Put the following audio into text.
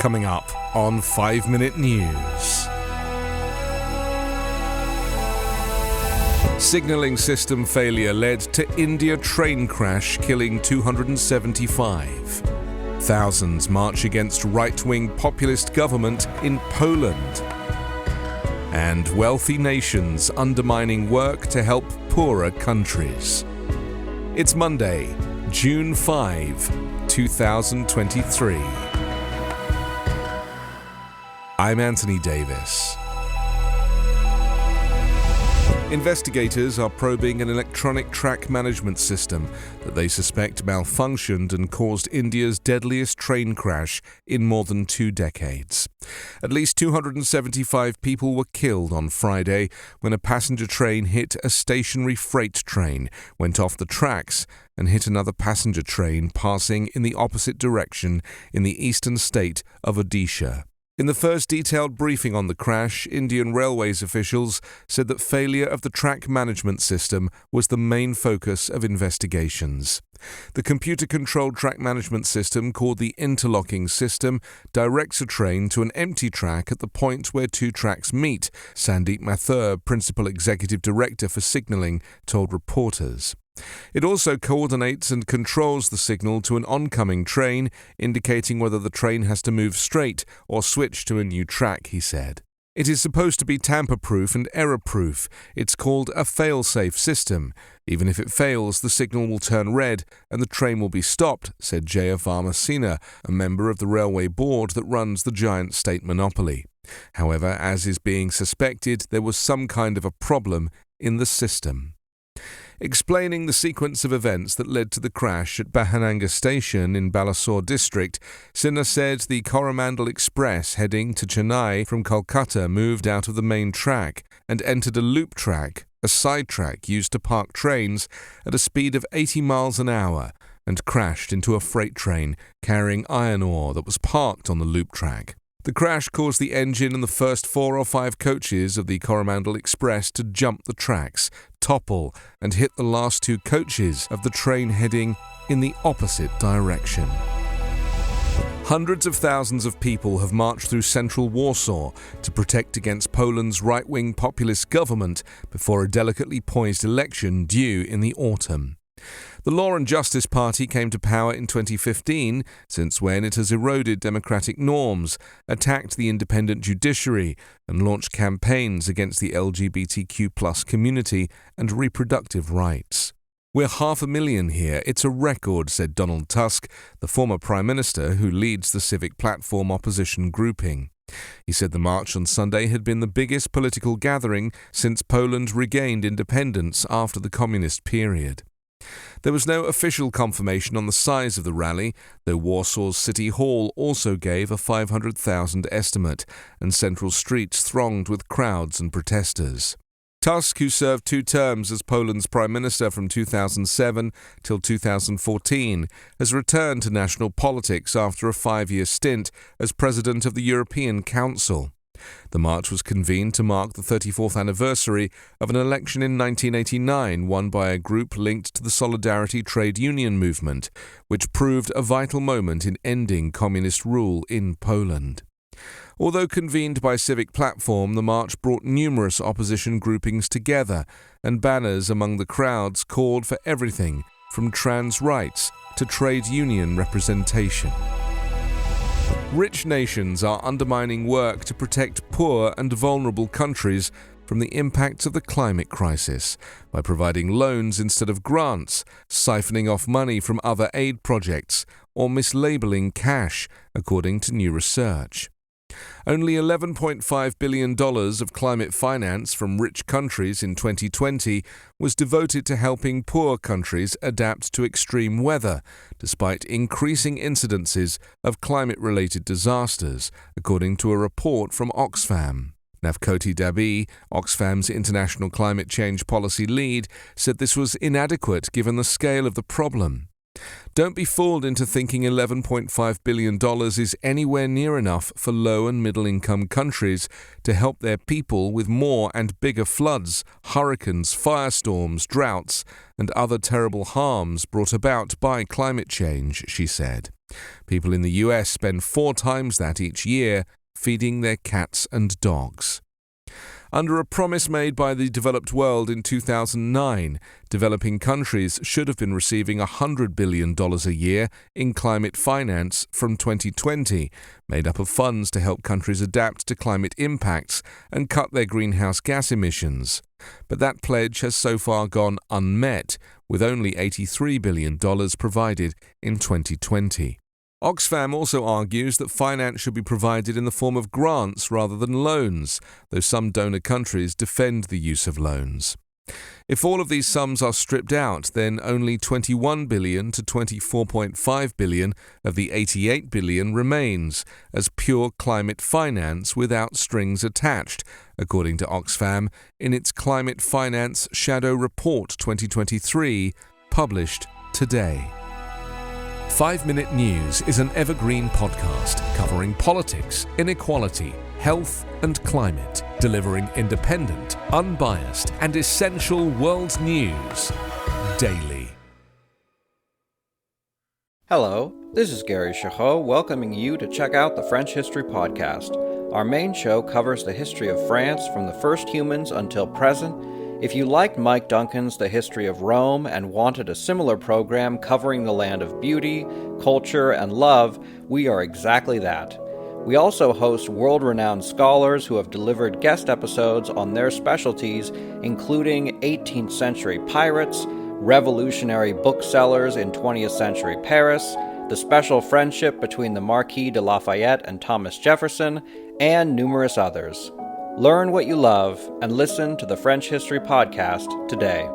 coming up on 5 Minute News. Signalling system failure led to India train crash killing 275. Thousands march against right-wing populist government in Poland. And wealthy nations undermining work to help poorer countries. It's Monday, June 5, 2023. I'm Anthony Davis. Investigators are probing an electronic track management system that they suspect malfunctioned and caused India's deadliest train crash in more than 2 decades. At least 275 people were killed on Friday when a passenger train hit a stationary freight train, went off the tracks, and hit another passenger train passing in the opposite direction in the eastern state of Odisha. In the first detailed briefing on the crash, Indian Railways officials said that failure of the track management system was the main focus of investigations. The computer-controlled track management system, called the interlocking system, directs a train to an empty track at the point where 2 tracks meet, Sandeep Mathur, Principal Executive Director for Signalling, told reporters. It also coordinates and controls the signal to an oncoming train, indicating whether the train has to move straight or switch to a new track, he said. It is supposed to be tamper-proof and error-proof. It's called a fail-safe system. Even if it fails, the signal will turn red and the train will be stopped, said Jaya Varmasena, a member of the railway board that runs the giant state monopoly. However, as is being suspected, there was some kind of a problem in the system. Explaining the sequence of events that led to the crash at Bahananga Station in Balasore district, Sinha said the Coromandel Express heading to Chennai from Kolkata moved out of the main track and entered a loop track, a side track used to park trains, at a speed of 80 miles an hour and crashed into a freight train carrying iron ore that was parked on the loop track. The crash caused the engine and the first 4 or 5 coaches of the Coromandel Express to jump the tracks, topple, and hit the last 2 coaches of the train heading in the opposite direction. Hundreds of thousands of people have marched through central Warsaw to protect against Poland's right-wing populist government before a delicately poised election due in the autumn. The Law and Justice Party came to power in 2015, since when it has eroded democratic norms, attacked the independent judiciary, and launched campaigns against the LGBTQ+ community and reproductive rights. "We're 500,000 here. It's a record," said Donald Tusk, the former Prime Minister who leads the Civic Platform opposition grouping. He said the march on Sunday had been the biggest political gathering since Poland regained independence after the communist period. There was no official confirmation on the size of the rally, though Warsaw's City Hall also gave a 500,000 estimate, and central streets thronged with crowds and protesters. Tusk, who served 2 terms as Poland's Prime Minister from 2007 till 2014, has returned to national politics after a 5-year stint as President of the European Council. The march was convened to mark the 34th anniversary of an election in 1989 won by a group linked to the Solidarity trade union movement, which proved a vital moment in ending communist rule in Poland. Although convened by Civic Platform, the march brought numerous opposition groupings together, and banners among the crowds called for everything from trans rights to trade union representation. Rich nations are undermining work to protect poor and vulnerable countries from the impacts of the climate crisis by providing loans instead of grants, siphoning off money from other aid projects, or mislabeling cash, according to new research. Only $11.5 billion of climate finance from rich countries in 2020 was devoted to helping poor countries adapt to extreme weather, despite increasing incidences of climate-related disasters, according to a report from Oxfam. Navkoti Dabi, Oxfam's international climate change policy lead, said this was inadequate given the scale of the problem. Don't be fooled into thinking $11.5 billion is anywhere near enough for low and middle-income countries to help their people with more and bigger floods, hurricanes, firestorms, droughts, and other terrible harms brought about by climate change, she said. People in the US spend 4 times that each year feeding their cats and dogs. Under a promise made by the developed world in 2009, developing countries should have been receiving $100 billion a year in climate finance from 2020, made up of funds to help countries adapt to climate impacts and cut their greenhouse gas emissions. But that pledge has so far gone unmet, with only $83 billion provided in 2020. Oxfam also argues that finance should be provided in the form of grants rather than loans, though some donor countries defend the use of loans. If all of these sums are stripped out, then only $21 billion to $24.5 billion of the $88 billion remains as pure climate finance without strings attached, according to Oxfam in its Climate Finance Shadow Report 2023, published today. 5-Minute News is an Evergreen podcast covering politics, inequality, health and climate, delivering independent, unbiased and essential world news daily. Hello, this is Gary Chahot welcoming you to check out the French History Podcast. Our main show covers the history of France from the first humans until present. If you liked Mike Duncan's The History of Rome and wanted a similar program covering the land of beauty, culture, and love, we are exactly that. We also host world-renowned scholars who have delivered guest episodes on their specialties, including 18th century pirates, revolutionary booksellers in 20th century Paris, the special friendship between the Marquis de Lafayette and Thomas Jefferson, and numerous others. Learn what you love and listen to the French History Podcast today.